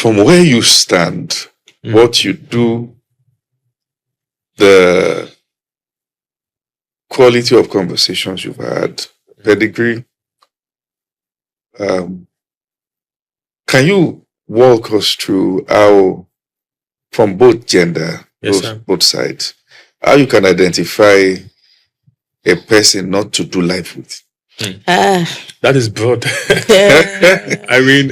from where you stand, what you do, the quality of conversations you've had, pedigree, can you walk us through how, from both gender, both sides, how you can identify a person not to do life with? That is broad. I mean,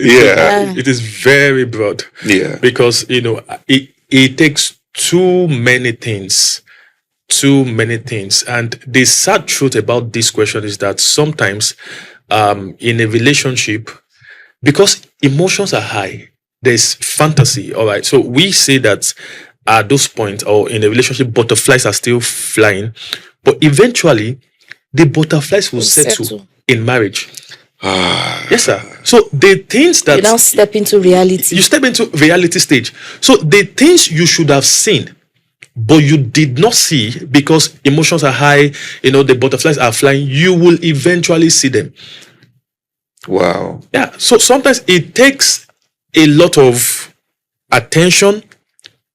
it is very broad. Yeah. Because, it takes too many things. And the sad truth about this question is that sometimes in a relationship, because emotions are high, there's fantasy. All right. So we say that at those points, or in a relationship, butterflies are still flying. But eventually, the butterflies will settle in marriage. Yes, sir. So the things that... You now step into reality. You step into reality stage. So the things you should have seen, but you did not see because emotions are high, the butterflies are flying, you will eventually see them. Wow. Yeah. So sometimes it takes a lot of attention,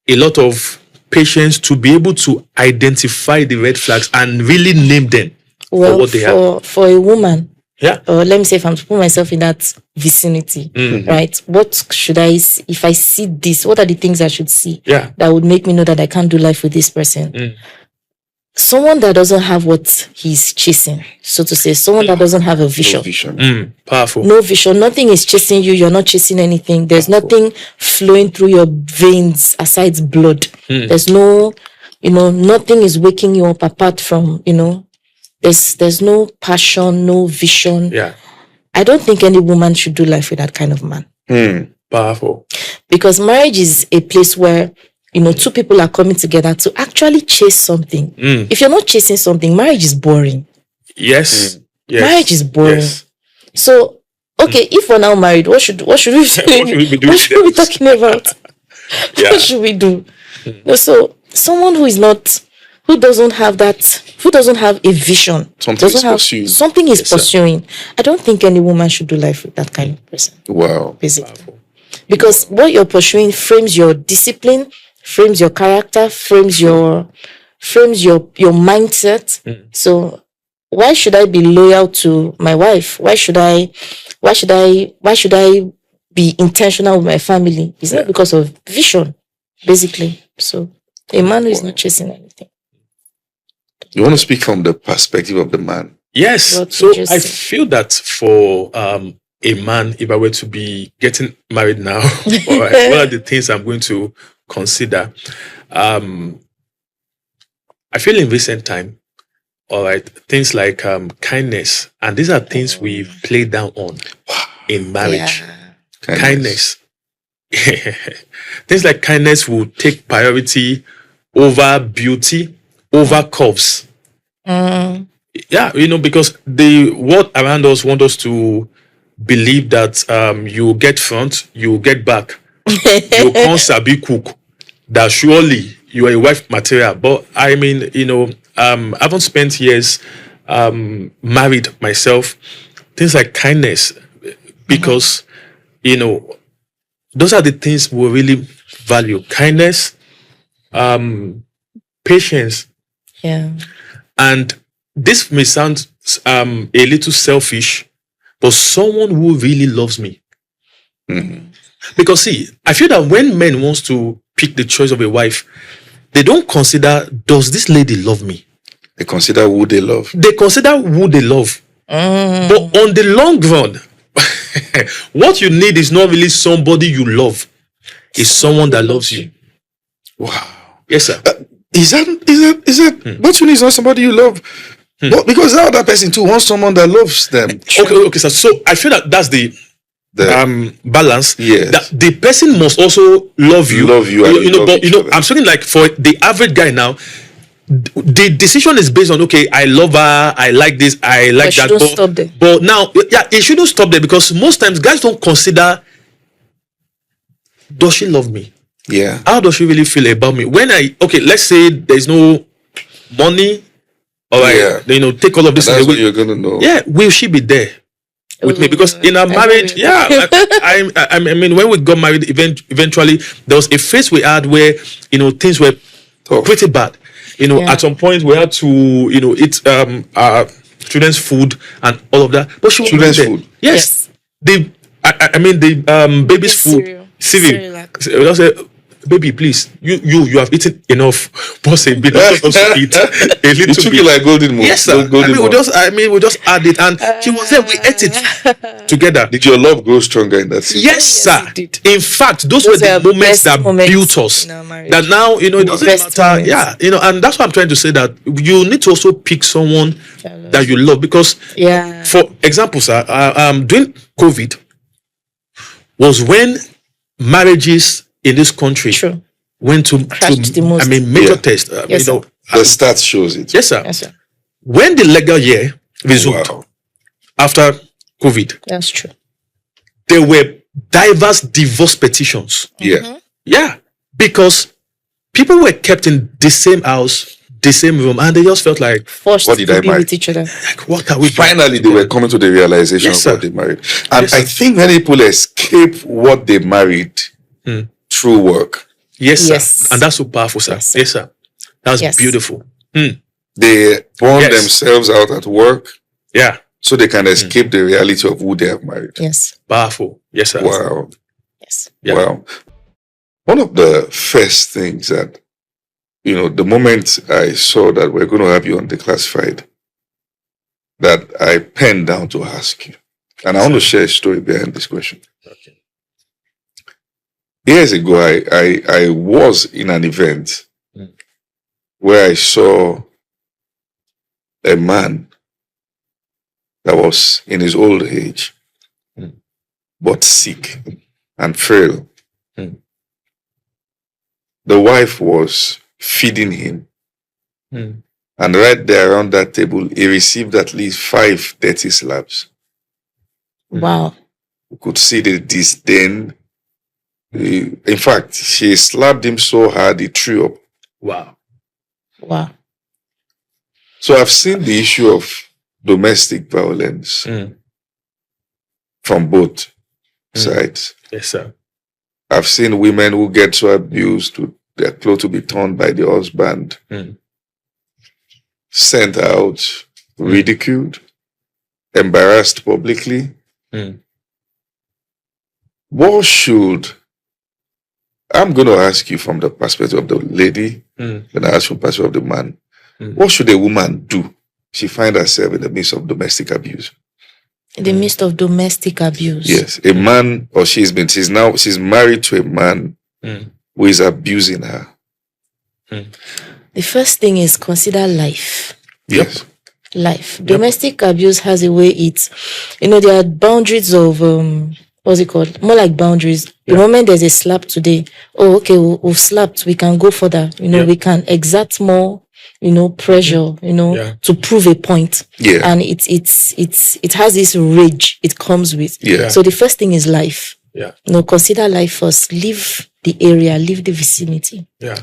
a lot of patience to be able to identify the red flags and really name them. Well, for what they are. For a woman, or let me say, if I'm to put myself in that vicinity, right? What should if I see this, what are the things I should see that would make me know that I can't do life with this person? Someone that doesn't have what he's chasing, so to say, someone that doesn't have a vision. No vision. Powerful. No vision. Nothing is chasing you. You're not chasing anything. There's nothing flowing through your veins aside blood. There's no, nothing is waking you up apart from, There's no passion, no vision. Yeah. I don't think any woman should do life with that kind of man. Powerful. Because marriage is a place where, two people are coming together to actually chase something. If you're not chasing something, marriage is boring. Yes. Marriage is boring. Yes. So, okay, if we're now married, what should we What should we be doing? What should we be talking about? What should we do? So, someone who doesn't have a vision, something is pursuing. I don't think any woman should do life with that kind of person. Wow. Basically. Because what you're pursuing frames your discipline, frames your character, frames your mindset. So why should I be loyal to my wife? Why should I be intentional with my family? It's not because of vision, basically. So a man who is not chasing anything. You want to speak from the perspective of the man? Yes. So I feel that for a man, if I were to be getting married now, all right, what are the things I'm going to consider? I feel in recent time, all right, things like kindness, and these are things we've played down on in marriage. Kindness. Things like kindness will take priority over beauty, over curves. Yeah, because the world around us want us to believe that you get front, you get back. You can't sabi cook. That surely you are a wife material. But I mean, I haven't spent years married myself. Things like kindness, because those are the things we really value. Kindness, patience. Yeah. And this may sound a little selfish, but someone who really loves me. Because see, I feel that when men wants to pick the choice of a wife, they don't consider, does this lady love me? They consider who they love. They consider who they love. But on the long run, what you need is not really somebody you love. It's someone that loves you. Wow. Yes, sir. Is that what you need is not somebody you love? But because that other person too wants someone that loves them. Okay, sir. So I feel that that's the balance. Yes. That the person must also love you. I'm saying, like, for the average guy now, the decision is based on, okay, I love her, I like this, I like that. Stop there. But now, it shouldn't stop there, because most times guys don't consider, does she love me? Yeah. How does she really feel about me? Let's say there's no money, all right, take all of this. That's what you're gonna know. Yeah, will she be there? with me, because in our marriage, I mean, when we got married, eventually there was a phase we had where, things were pretty bad. At some point we had to, eat our children's food and all of that. But she was children's food. Yes. The baby's food. Cereal. Baby, please, you have eaten enough. Possibly not also eat a little bit. Took it like golden moon. Yes, sir. We just add it, and she was there. We ate it together. Did your love grow stronger in that season? Yes, sir. In fact, those were the moments that built us. That now, it doesn't matter. Yeah, and that's what I'm trying to say, that you need to also pick someone that you love, because, for example, sir, during COVID was when marriages in this country went to major test. Yes, the stats shows it. Yes, sir. When the legal year resumed after COVID, that's true. There were diverse divorce petitions. Yeah, because people were kept in the same house, the same room, and they just felt like, forced to be with each other. Like, what are we? Finally, they were coming to the realization of what they married, and I think many people escape what they married through work. Yes, sir. And that's so powerful, sir. Yes, sir. That's beautiful. They burn themselves out at work. Yeah. So they can escape the reality of who they have married. Yes. Powerful. Yes, sir. Wow. Yes. Yeah. Wow. One of the first things that, the moment I saw that we're going to have you on Declassified, that I penned down to ask you. And I want to share a story behind this question. Okay. Years ago, I was in an event where I saw a man that was in his old age, but sick and frail. The wife was feeding him. And right there around that table, he received at least 5 dirty slaps. Wow. You could see the disdain. In fact, she slapped him so hard he threw up. Wow. So I've seen the issue of domestic violence from both sides. Yes, sir. I've seen women who get so abused to their clothes to be torn by the husband, sent out, ridiculed, embarrassed publicly. What should, I'm going to ask you from the perspective of the lady, then I ask from the perspective of the man. What should a woman do if she finds herself in the midst of domestic abuse? In the midst of domestic abuse? Yes. A man, or she's married to a man who is abusing her. The first thing is consider life. Yes. Life. Domestic abuse has a way there are boundaries of, what's it called? More like boundaries. The moment there's a slap today, we've slapped, we can go further. We can exert more, pressure, to prove a point. Yeah. And it has this rage it comes with. Yeah. So the first thing is life. Yeah. Consider life first. Leave the area, leave the vicinity. Yeah.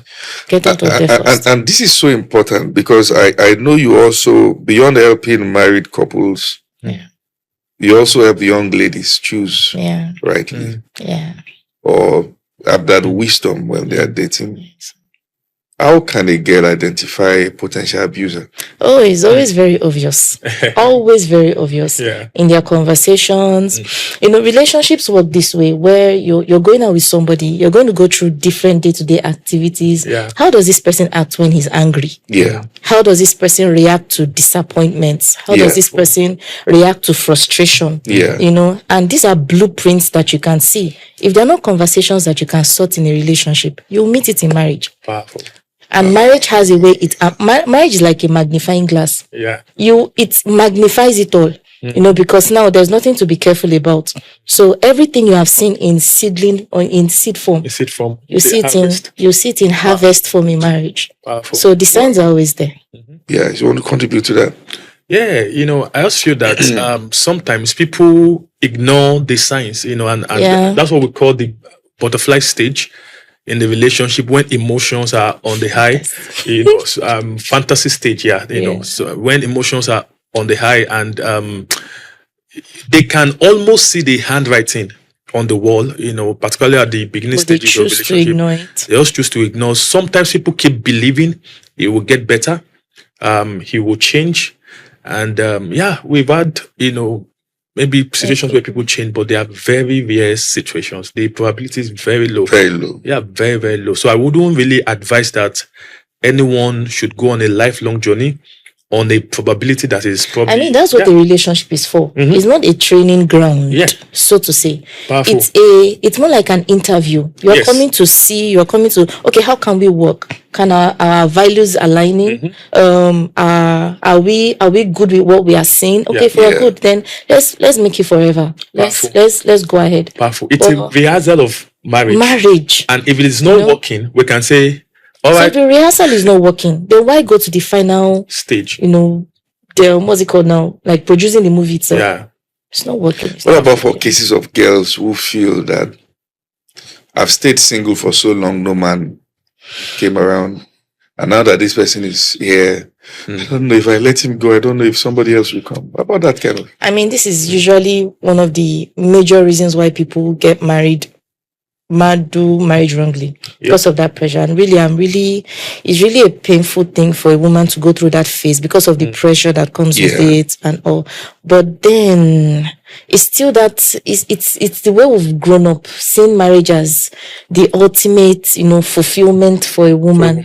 Get out of there first. And this is so important because I know you also, beyond helping married couples, you also help young ladies choose rightly. Or have that wisdom when they are dating. How can a girl identify a potential abuser? Oh, it's always very obvious. Always very obvious. In their conversations. Relationships work this way, where you're going out with somebody, you're going to go through different day-to-day activities. How does this person act when he's angry? How does this person react to disappointments? How does this person react to frustration? And these are blueprints that you can see. If they're not conversations that you can sort in a relationship, you'll meet it in marriage. Powerful. And marriage has a way marriage is like a magnifying glass. It magnifies it all. Because now there's nothing to be careful about. So everything you have seen in seedling or in seed form, you see it in harvest form in marriage. Powerful. So the signs are always there. Yeah, you want to contribute to that? Yeah, I also feel that sometimes people ignore the signs, and that's what we call the butterfly stage in the relationship, when emotions are on the high, fantasy stage, so when emotions are on the high and they can almost see the handwriting on the wall, particularly at the beginning stages of relationship. They also choose to ignore. Sometimes people keep believing it will get better. He will change. And we've had, maybe situations where people change, but they are very rare situations. The probability is very low. Very low. Yeah, very, very low. So I wouldn't really advise that anyone should go on a lifelong journey on a probability that is probably... I mean, that's what the relationship is for. Mm-hmm. It's not a training ground, so to say. Powerful. It's more like an interview. You're coming to, okay, how can we work? Can our values aligning? Mm-hmm. Are we good with what we are saying? Okay, if we are good, then let's make it forever. Let's go ahead. Powerful. It's a rehearsal of marriage. And if it is not working, we can say, all right. So if the rehearsal is not working, then why go to the final stage? What's it called now? Like producing the movie itself. Yeah. It's not working. What about for cases of girls who feel that I've stayed single for so long, no man came around, and now that this person is here, I don't know if I let him go, I don't know if somebody else will come. What about that kind of? I mean, this is usually one of the major reasons why people get married. Do marriage wrongly because of that pressure. And it's really a painful thing for a woman to go through that phase because of the pressure that comes with it and all. But then it's still that it's the way we've grown up, seeing marriage as the ultimate, fulfillment for a woman.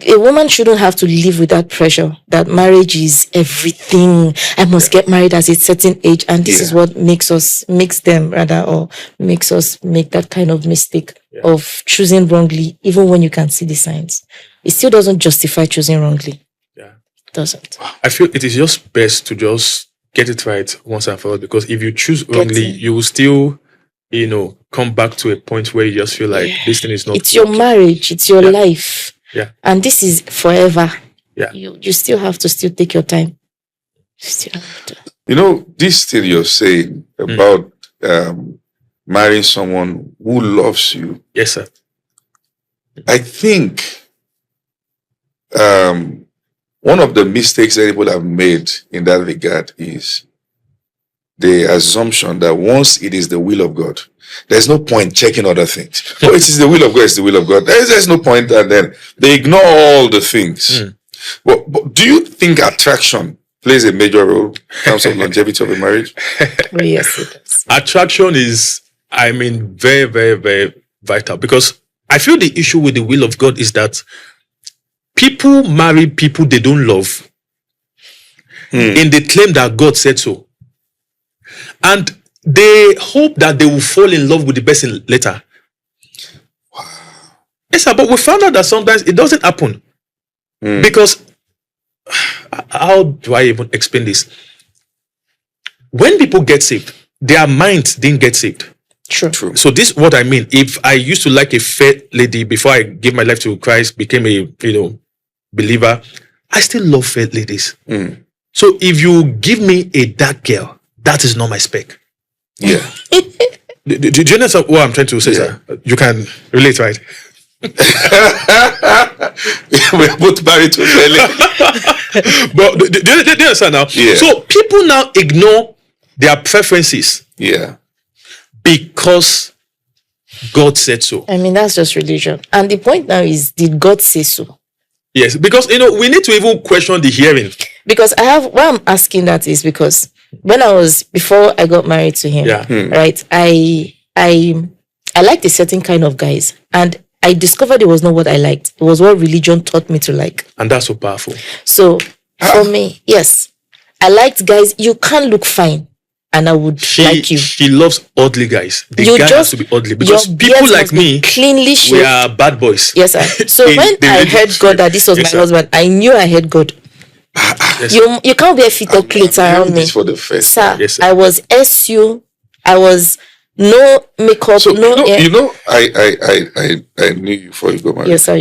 A woman shouldn't have to live with that pressure that marriage is everything. I must get married at a certain age, and this is what makes us make that kind of mistake of choosing wrongly, even when you can see the signs. It still doesn't justify choosing wrongly. Yeah, it doesn't. I feel it is just best to just get it right once and for all, because if you choose wrongly, you will still, come back to a point where you just feel like this thing is not. It's your marriage. It's your life. Yeah. And this is forever. Yeah. You still have to take your time. This thing you're saying about marrying someone who loves you. Yes, sir. I think one of the mistakes that people have made in that regard is the assumption that once it is the will of God, there's no point checking other things. Oh, it is the will of God, it's the will of God. There's no point, and then they ignore all the things. But do you think attraction plays a major role in terms of longevity of a marriage? Yes, it does. Attraction is, very, very, very vital, because I feel the issue with the will of God is that people marry people they don't love in the claim that God said so. And they hope that they will fall in love with the person later. Wow. Yes, sir, but we found out that sometimes it doesn't happen. Because, how do I even explain this? When people get saved, their minds didn't get saved. True. So this is what I mean. If I used to like a fair lady before I gave my life to Christ, became a believer, I still love fair ladies. So if you give me a dark girl, that is not my spec. Yeah. Do you understand what I'm trying to say, sir? You can relate, right? We're both married to But do you understand now? Yeah. So people now ignore their preferences. Yeah. Because God said so. I mean, that's just religion. And the point now is, did God say so? Yes, because we need to even question the hearing. Because why I'm asking that is because before I got married to him, right, I liked a certain kind of guys, and I discovered it was not what I liked. It was what religion taught me to like. And that's so powerful. So for me, yes, I liked guys. You can't look fine, and I would like you. She loves ugly guys. The guy has to be ugly, because people like me, cleanly shaved. We are bad boys. Yes, sir. So when I heard God that this was my husband, I knew I heard God. Yes, you can't wear fitted clothes around me. For the first sir, yes, sir. I was SU. I was no makeup, so, no hair. I knew you before you got married. Yes, sir.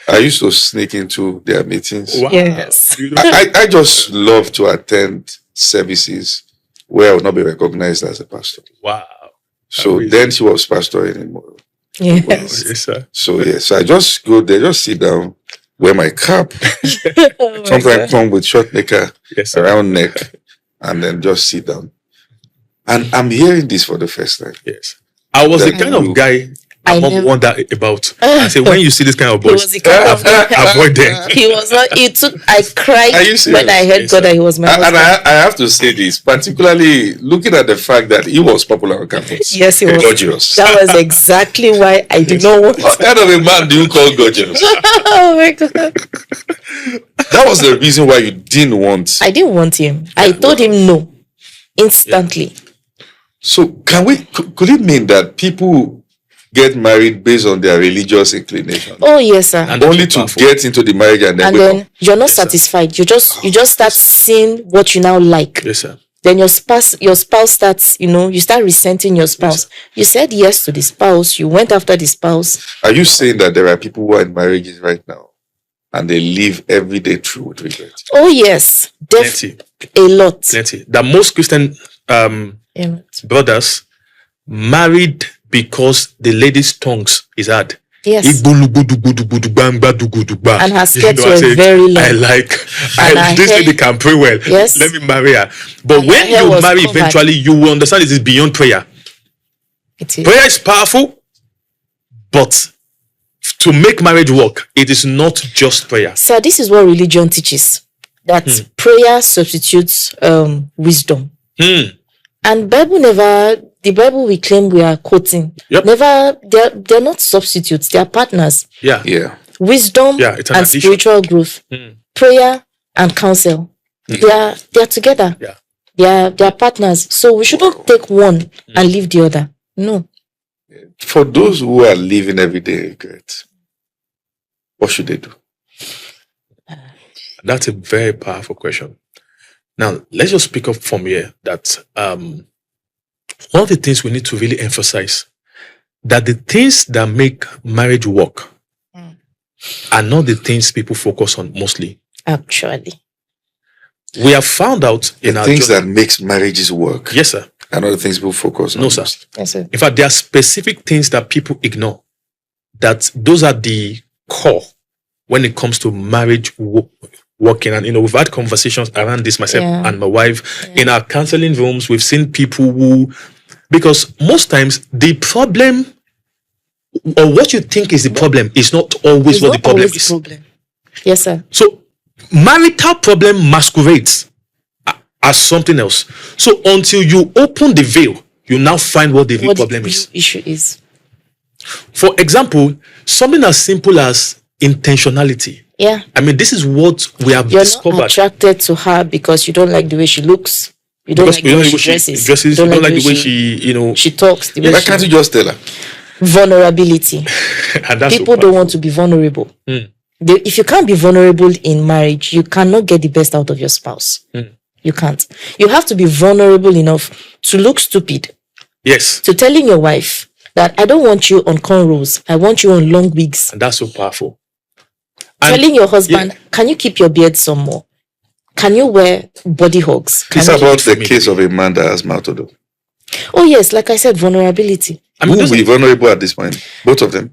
I used to sneak into their meetings. Wow. Yes. I just love to attend services where I would not be recognized as a pastor. Wow. So then she was pastoring in Moro. Yes. Yes, sir. So yes, I just go there, just sit down, wear my cap, sometimes come with short knicker, yes, around neck, and then just sit down. And I'm hearing this for the first time. Yes. I was the kind of guy I wonder about. I say, when you see this kind of boys, avoid them. He was not. I cried when I heard God that he was my husband. And I have to say this, particularly looking at the fact that he was popular on campus. Yes, he was. Gorgeous. That was exactly why I did not want. What kind of a man do you call gorgeous? Oh my God. That was the reason why you didn't want. I didn't want him. I told him no, instantly. Yeah. So could it mean that people get married based on their religious inclination? Oh yes, sir. And only to get into the marriage and then you're not satisfied. You just start seeing what you now like. Yes, sir. Then your spouse starts, you start resenting your spouse. Yes, you said yes to the spouse. You went after the spouse. Are you saying that there are people who are in marriages right now and they live every day through with regret? Oh yes, Plenty. A lot. Plenty. The most Christian brothers married because the lady's tongues is hard. Yes. And her skirts were very long. This lady can pray well. Yes. Let me marry her. But when you marry, eventually you will understand it is beyond prayer. It is. Prayer is powerful, but to make marriage work, it is not just prayer. So this is what religion teaches. That prayer substitutes wisdom. And the Bible we claim we are quoting, they're not substitutes, they are partners. Yeah. Wisdom and spiritual growth, prayer and counsel, they are together. Yeah. They are partners. So we shouldn't take one and leave the other. No. For those who are living every day in regret, what should they do? That's a very powerful question. Now, let's just pick up from here that one of the things we need to really emphasize, that the things that make marriage work are not the things people focus on mostly. Actually. We have found out in our things that makes marriages work. Yes, sir. Are not the things people focus on. No, sir. Yes, sir. In fact, there are specific things that people ignore. That those are the core when it comes to marriage working. And we've had conversations around this, myself and my wife. In our counseling rooms, we've seen people who, because most times the problem or what you think is the problem is not always what the problem is. Yes, sir. So marital problem masquerades as something else. So until you open the veil, you now find what the real problem is. The issue is. For example, something as simple as intentionality. Yeah. I mean, this is what we have discovered. You're not attracted to her because you don't like the way she looks. You don't like the way she dresses. You don't like the way she, she talks. Why can't you just tell her? Vulnerability. People don't want to be vulnerable. If you can't be vulnerable in marriage, you cannot get the best out of your spouse. You can't. You have to be vulnerable enough to look stupid. Yes. To telling your wife that I don't want you on cornrows. I want you on long wigs. And that's so powerful. Telling your husband, can you keep your beard some more? Can you wear body hugs? It's about the case of a man that has mouth to do. Oh yes, like I said, vulnerability. Who will be vulnerable at this point? Both of them.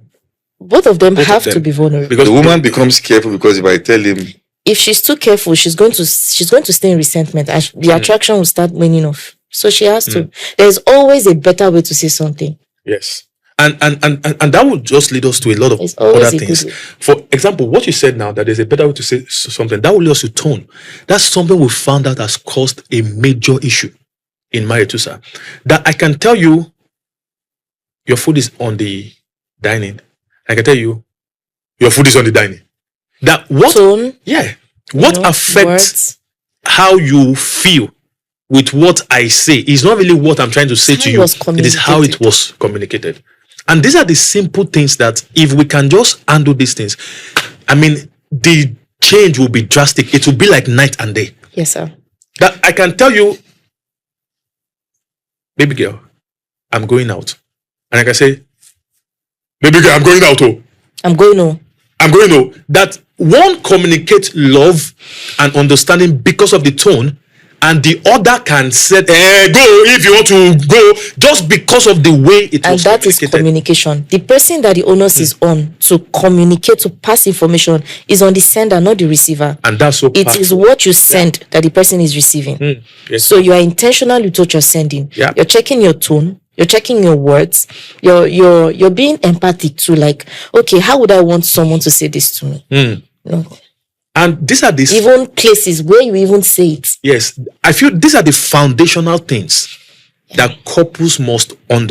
Both of them have to be vulnerable. Because the woman becomes careful because if I tell him, if she's too careful, she's going to stay in resentment. The attraction will start waning off. So she has to. There's always a better way to say something. Yes. And that would just lead us to a lot of other things. For example, what you said now, that there's a better way to say something, that will lead us to tone. That's something we found out has caused a major issue in marriage too, sir. That I can tell you, your food is on the dining. I can tell you, your food is on the dining. That what tone? Yeah. What affects how you feel with what I say is not really what I'm trying to say to you. It is how it was communicated. And these are the simple things that if we can just handle these things, I mean, the change will be drastic. It will be like night and day. Yes, sir. That I can tell you, baby girl, I'm going out. And I can say, baby girl, I'm going out. Oh. I'm going home. I'm going home. That one communicates love and understanding because of the tone, and the other can say, go if you want to go, just because of the way it was communicated. And that is communication. The person that the onus is on to communicate, to pass information, is on the sender, not the receiver. And that's so it is what you send that the person is receiving. Yes. So you are intentional with what you're sending. Yeah. You're checking your tone. You're checking your words. You're being empathic too. Like, okay, how would I want someone to say this to me? No. And these are these even places where you even say it. Yes, I feel these are the foundational things that couples must understand.